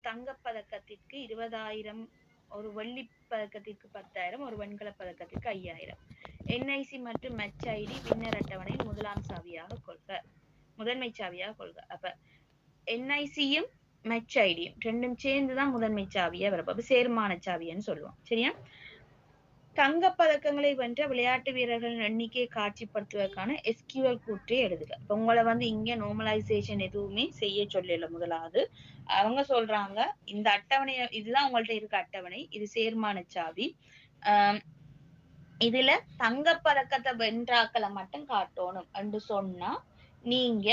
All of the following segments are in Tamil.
தங்கப்பதக்கத்திற்கு 20,000, ஒரு வெள்ளி பதக்கத்திற்கு 10,000, ஒரு வெண்கல பதக்கத்திற்கு 5,000. என்ஐசி மற்றும் மெச் ஐடி வின்னர் அட்டவணையில் முதன்மை சாவியாக கொள்க. அப்ப என்ஐசியும் மெச் ஐடியும் ரெண்டும் சேர்ந்துதான் முதன்மை சாவியா வரப்போ, அப்ப சேர்மான சாவின்னு சொல்லுவோம். சரியா? தங்கப்பதக்கங்களை வென்ற விளையாட்டு வீரர்களின் எண்ணிக்கையை காட்சிப்படுத்துவதற்கான எஸ்கியூஎல் கூற்றை எழுதுக. இப்ப உங்களை இங்க நார்மலைசேஷன் எதுவுமே செய்ய சொல்லல. முதலாவது அவங்க சொல்றாங்க இந்த அட்டவணை, இதுதான் உங்கள்ட்ட இருக்க அட்டவணை, இது சேர்மான சாவி. இதுல தங்கப்பதக்கத்தை வென்றாக்களை மட்டும் காட்டணும் என்று சொன்னா நீங்க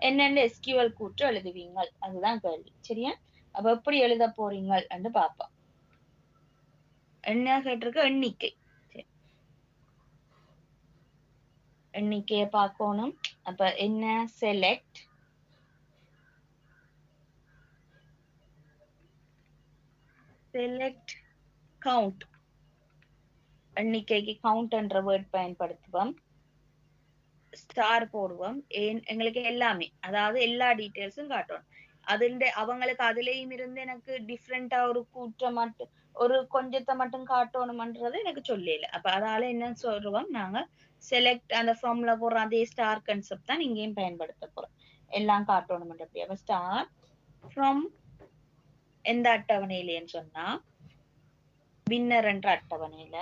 என்னென்ன எஸ்கியூஎல் கூற்று எழுதுவீங்க, அதுதான் கேள்வி. சரியா? அப்ப எப்படி எழுத போறீங்க என்று பாப்போம். என்ன கேட்டிருக்கு? எண்ணிக்கை. எண்ணிக்கையை பார்க்கணும். அப்ப என்ன? Select count. எண்ணிக்கைக்கு கவுண்ட் என்ற வேர்ட் பயன்படுத்துவோம். ஸ்டார் போடுவோம். எங்களுக்கு எல்லாமே, அதாவது எல்லா டீட்டெயில்ஸும் காட்டணும். அவங்களுக்கு அதுலயும் இருந்து எனக்கு டிஃப்ரெண்டா ஒரு கூற்ற மட்டும், ஒரு கொஞ்சத்தை மட்டும் காட்டணும்ன்றது எனக்கு சொல்லல. அப்ப அதால என்ன சொல்றோம் நாங்க, செலக்ட் அந்த ஃபார்முலா போடுற அதே ஸ்டார் கான்செப்ட் தான் இங்கேயும் பயன்படுத்த போறோம். எல்லாம் காட்டணும்ன்றபடி. அப்ப ஸ்டார் ஃப்ரம் எந்த அட்டவணையிலன்னு சொன்னா வின்னர் என்ற அட்டவணையில,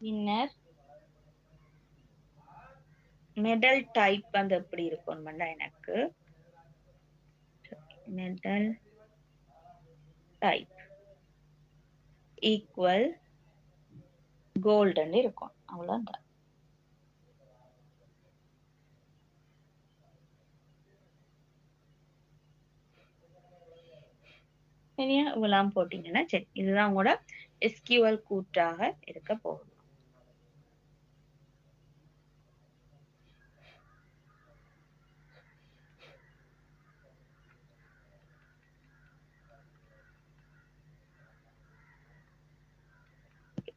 வின்னர் மெடல் டைப் வந்து எப்படி இருக்கும்னா, எனக்கு மெடல் டைப் ஈக்குவல் கோல்டன் இருக்கும். அவ்வளவுதான். சரியா? இவ்வளவு போட்டீங்கன்னா சரி, இதுதான் உங்களோட எஸ்கியூஎல் கூற்றாக இருக்க போகுது.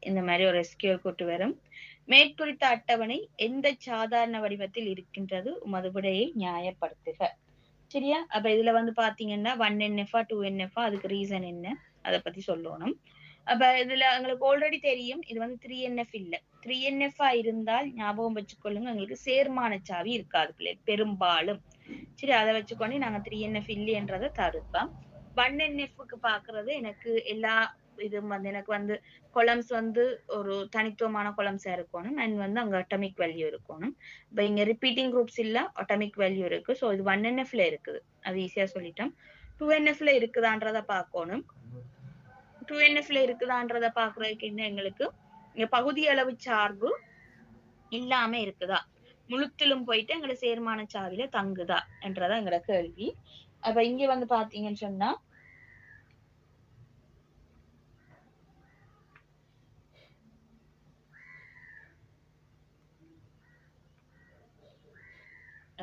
இந்த மாதிரி ஒரு எஸ்கியூஎல் கூற்று வரும். மேற்குறித்த அட்டவணை எந்த சாதாரண வடிவத்தில் இருக்கின்றது? உமது விடையை நியாயப்படுத்துக. சரியா? அப்ப இதுல பாத்தீங்கன்னா 1NF 2NF, அதுக்கு ரீசன் என்ன அதை பத்தி சொல்லணும். அப்ப இதுல எங்களுக்கு ஆல்ரெடி தெரியும், இது 3NF இல்ல. 3NF இருந்தால் ஞாபகம் வச்சுக்கொள்ளுங்க, எங்களுக்கு சேர்மான சாவி இருக்காது பிள்ளைகள் பெரும்பாலும். சரி, அதை வச்சுக்கொண்டு நாங்க 3NF இல்லைன்றதை தடுப்போம். 1NF பாக்குறது எனக்கு எல்லா இதுவும் எனக்கு கொலம்ஸ் ஒரு தனித்துவமான கொலம்ஸா இருக்கணும். அண்ட் அங்க அட்டாமிக் வேல்யூ இருக்கணும். இப்ப இங்க ரிப்பீட்டிங் குரூப்ஸ் இல்ல, அட்டாமிக் வேல்யூ இருக்கு. சோ இது 1NF இருக்குது, அது ஈஸியா சொல்லிட்டோம். 2NF இருக்குதான்றத பார்க்கணும். 2NF இருக்குதான்றத பாக்குறதுக்கு என்ன, எங்களுக்கு இங்க பகுதி அளவு சார்பு இல்லாம இருக்குதா, முழுத்திலும் போயிட்டு எங்களை சேர்மான சாவில தங்குதா என்றதா எங்களோட கேள்வி. அப்ப இங்க பாத்தீங்கன்னு சொன்னா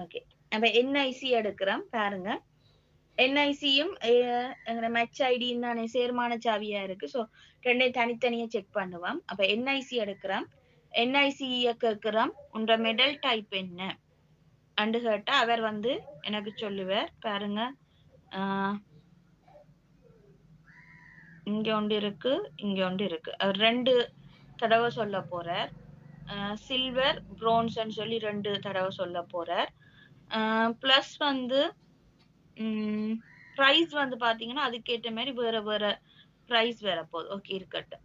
ஓகே, அப்ப என்ஐசி எடுக்கிறோம் பாருங்க. என்ஐசியும் எங்க மெச் ஐடியும் தானே சேர்மான சாவியா இருக்கு. சோ ரெண்டையும் தனித்தனியா செக் பண்ணுவோம். அப்ப என்ஐசி எடுக்கிறோம். என்ஐசிய கேட்கிறோம், உன்ற மெடல் டைப் என்ன அண்டு கேட்டா அவர் எனக்கு சொல்லுவார். பாருங்க, இங்க ஒன்று இருக்கு, இங்க ஒன்று இருக்கு. அவர் 2 தடவை சொல்ல போறார். சில்வர், பிரான்ஸ் சொல்லி 2 தடவை சொல்ல போறார். பிளஸ் பிரைஸ் பாத்தீங்கன்னா அதுக்கேற்ற மாதிரி வேற வேற பிரைஸ் வேற போகுது. ஓகே, இருக்கட்டும்.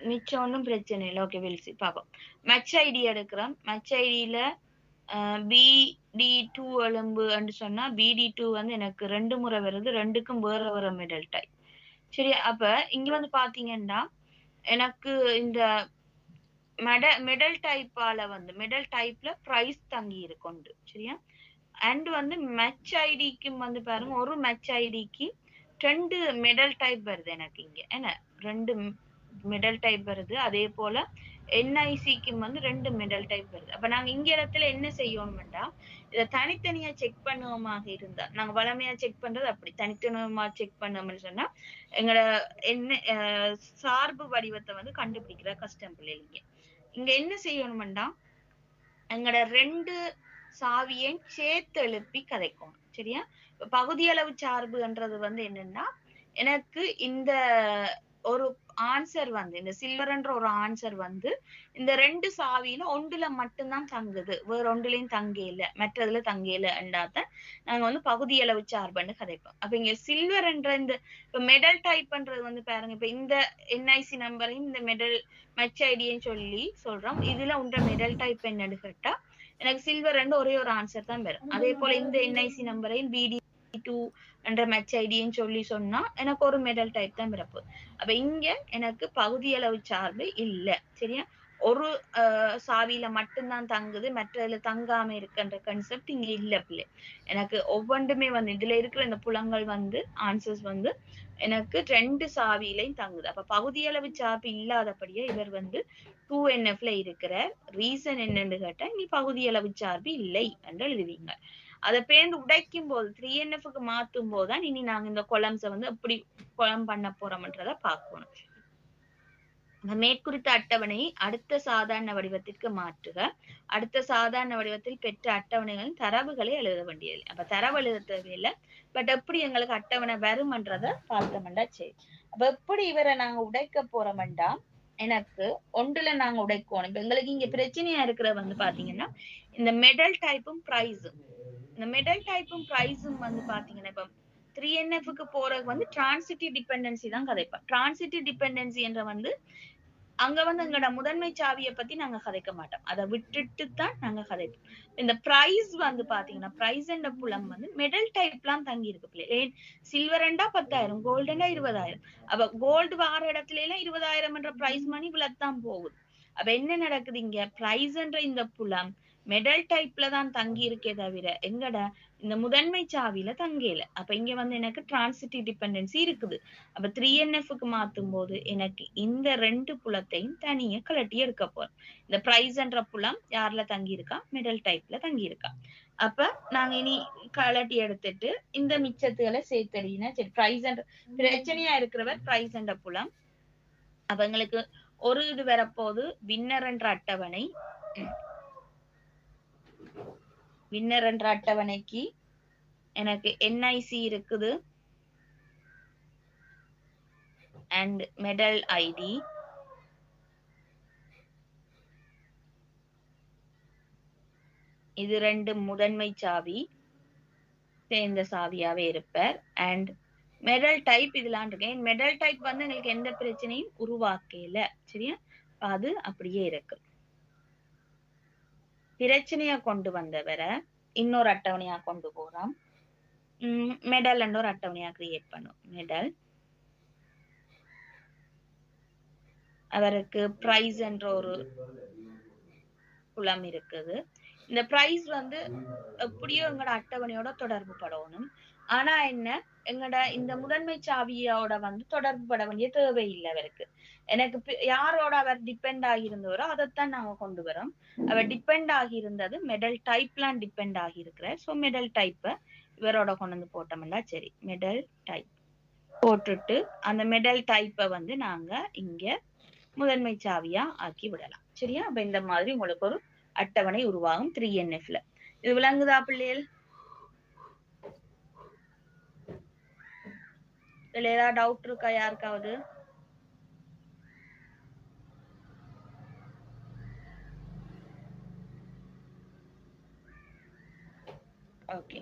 மிச்சம் ஒன்றும் பிரச்சனை இல்லை. ஓகே, வில்சி பாப்போம். மெச் ஐடி எடுக்கிறோம். மெச் ஐடியில BD2 எலும்பு சொன்னா BD2 எனக்கு 2 முறை வருது. 2க்கும் வேற வேற மெடல் டைப். சரி, அப்ப இங்க பாத்தீங்கன்னா எனக்கு இந்த மெடல் டைப்பால மெடல் டைப்ல பிரைஸ் தங்கி இருக்கு. சரியா? அண்ட் மெச் ஐடிக்கும் பாருங்க, ஒரு மெச் ஐடிக்கு 2 மெடல் டைப் வருது எனக்கு இங்க. என்ன 2 மெடல் டைப் வருது. அதே போல என்ஐசிக்கும் வந்து 2 மெடல் டைப் வருது. அப்ப நாங்க இங்க இடத்துல என்ன செய்யணும்டா, இத தனித்தனியா செக் பண்ணுவோமாக இருந்தா, நாங்க வழமையா செக் பண்றது அப்படி. தனித்தனியா செக் பண்ணோம்னு சொன்னா, எங்களோட என்ன சார்பு வடிவத்த வந்து கண்டுபிடிக்கிற கஷ்டம் பிள்ளைங்க. இங்க என்ன செய்யணும்டா, எங்களோட 2 சாவியையும் சேர்த்து எழுப்பி கதைக்கணும். சரியா? பகுதியளவு சார்புன்றது வந்து என்னன்னா, எனக்கு இந்த ஒரு ஆன்சர் வந்து இந்த சில்வர்ன்ற ஒரு ஆன்சர் வந்து இந்த 2 சாவியில ஒன்றுல மட்டும்தான் தங்குது. வேற ஒன்றுலயும் தங்க இல்ல. மற்றதுல தங்க இல்லன்றாதான் நாங்க வந்து பகுதியளவு சார்புன்னு கதைப்போம். அப்ப இங்க சில்வர் என்ற இந்த இப்ப மெடல் டைப் பண்றது வந்து பாருங்க. இப்ப இந்த என்ஐசி நம்பரையும் இந்த மெடல் மச் ஐடியும் சொல்லி சொல்றோம். இதுல உண்ட மெடல் டைப் என்னன்னு கேட்டா எனக்கு சில்வர் ரெண்டு ஒரே ஒரு ஆன்சர் தான் வரும். அதே போல இந்த என்ஐசி நம்பரையும் BD2 என்ற மெச் ஐடின்னு சொல்லி சொன்னா எனக்கு ஒரு மெடல் டைப் தான் பிறப்பு. அப்ப இங்க எனக்கு பகுதியளவு சார்பு இல்ல. சரியா? ஒரு சாவியில மட்டும்தான் தங்குது, மற்றதுல தங்காம இருக்குன்ற கன்செப்ட் இங்க இல்ல பிள்ளை. எனக்கு ஒவ்வொன்றுமே வந்து இதுல இருக்கிற இந்த புலங்கள் வந்து ஆன்சர்ஸ் வந்து எனக்கு 2 சாவியிலையும் தங்குது. அப்ப பகுதியளவு சார்பு இல்லாதபடியே இவர் வந்து 2NFல இருக்கிற ரீசன் என்னன்னு கேட்டா நீ பகுதியளவு சார்பு இல்லை என்று எழுதுவீங்க. அதை பேர்ந்து உடைக்கும் போது 3NFக்கு மாத்தும் போதுதான் இனி நாங்க இந்த கொலம்ஸை வந்து எப்படி கொலம் பண்ண போறோம்ன்றத பார்க்கணும். மேற்குறித்த அட்டவணை அடுத்த சாதாரண வடிவத்திற்கு மாற்றுக. அடுத்த சாதாரண வடிவத்தில் பெற்ற அட்டவணைகளின் தரவுகளை எழுத வேண்டியது. அப்ப தரவு எழுத தேவையில்லை. பட் எப்படி எங்களுக்கு அட்டவணை வரும்ன்றத பார்த்தோம்டா சரி. அப்ப எப்படி இவரை நாங்க உடைக்க போறோம்டா, எனக்கு ஒன்றுல நாங்க உடைக்கணும். இப்ப எங்களுக்கு இங்க பிரச்சனையா இருக்கிற வந்து பாத்தீங்கன்னா இந்த மெடல் டைப்பும் பிரைஸும். இந்த மெடல் டைப்பும் பிரைஸும் வந்து பாத்தீங்கன்னா இப்ப 3NFக்கு போறதுக்கு வந்து டிரான்சிட்டிவ் டிபெண்டன்சி தான் கதைப்போம். டிரான்சிட்டிவ் டிபெண்டன்சி என்ற வந்து அங்க வந்து எங்களோட முதன்மை சாவியை பத்தி நாங்க கதைக்க மாட்டோம். அதை விட்டுட்டு தான் நாங்க கதைப்போம். இந்த பிரைஸ் வந்து பாத்தீங்கன்னா பிரைஸ் என்ற புலம் வந்து மெடல் டைப்லாம் தங்கி இருக்கு பிள்ளை. சில்வர்ண்டா 10,000, கோல்டுண்டா 20,000. அப்ப கோல்டு வார இடத்துல எல்லாம் 20,000 என்ற பிரைஸ் மணி இவ்வளவுதான் போகுது. அப்ப என்ன நடக்குது இங்க பிரைஸ் என்ற இந்த புலம் மெடல் டைப்ல தான் தங்கி இருக்கே தவிர எங்கட இந்த முதன்மை சாவியில தங்கல. அப்ப இங்க வந்து எனக்கு டிரான்சிட்டிவ் டிபெண்டன்சி இருக்குது. அப்ப 3NFக்கு மாத்தும் போது எனக்கு இந்த 2 புலத்தையும் தனியா கலட்டி எடுக்க போறோம். இந்த பிரைஸ் என்ற புலம் யார்ல தங்கி இருக்கா, மெடல் டைப்ல தங்கி இருக்கா. அப்ப நாங்க இனி கலட்டி எடுத்துட்டு இந்த மிச்சத்துகளை சேர்த்தடினா சரி. பிரைஸ் என்ற பிரச்சனையா இருக்கிறவர் பிரைஸ் என்ற புலம். அப்ப எங்களுக்கு ஒரு இது வரப்போது வின்னர் என்ற அட்டவணை. வின்னர் என்ற அட்டவணைக்கு எனக்கு என்ஐசி இருக்குது அண்ட் மெடல் ஐடி. இது 2 முதன்மை சாவி சேர்ந்த சாவியாவே இருப்பார். அண்ட் மெடல் டைப் இதெல்லாம் இருக்கேன். மெடல் டைப் வந்து எங்களுக்கு எந்த பிரச்சனையும் உருவாக்கல. சரியா? அது அப்படியே இருக்கு. பிரச்சனையா கொண்டு வந்தவரை இன்னொரு அட்டவணையா கொண்டு போறோம். மெடல் ஒரு அட்டவணையா கிரியேட் பண்ணும். மெடல் அவருக்கு பிரைஸ் என்ற ஒரு புலம் இருக்குது. இந்த பிரைஸ் வந்து எப்படியோ எங்களோட அட்டவணையோட தொடர்பு படணும். ஆனா என்ன எங்கட இந்த முதன்மை சாவியோட வந்து தொடர்பு பட வேண்டிய தேவையில்லை அவருக்கு. எனக்கு யாரோட அவர் டிபெண்ட் ஆகியிருந்தவரோ அதைத்தான் நாங்க கொண்டு வரோம். அவர் டிபெண்ட் ஆகியிருந்தது மெடல் டைப்லாம் டிபெண்ட் ஆகியிருக்கிறார். ஸோ மெடல் டைப்பை இவரோட கொண்டு வந்து போட்டோம்னா சரி. மெடல் டைப் போட்டுட்டு அந்த மெடல் டைப்பை வந்து நாங்க இங்க முதன்மை சாவியா ஆக்கி விடலாம். சரியா? அப்ப இந்த மாதிரி உங்களுக்கு ஒரு அட்டவணை உருவாகும் 3NFல. இது விளங்குதா பிள்ளைகள்? இதுல ஏதாவது டவுட் இருக்கா யாருக்காவது? ஓகே.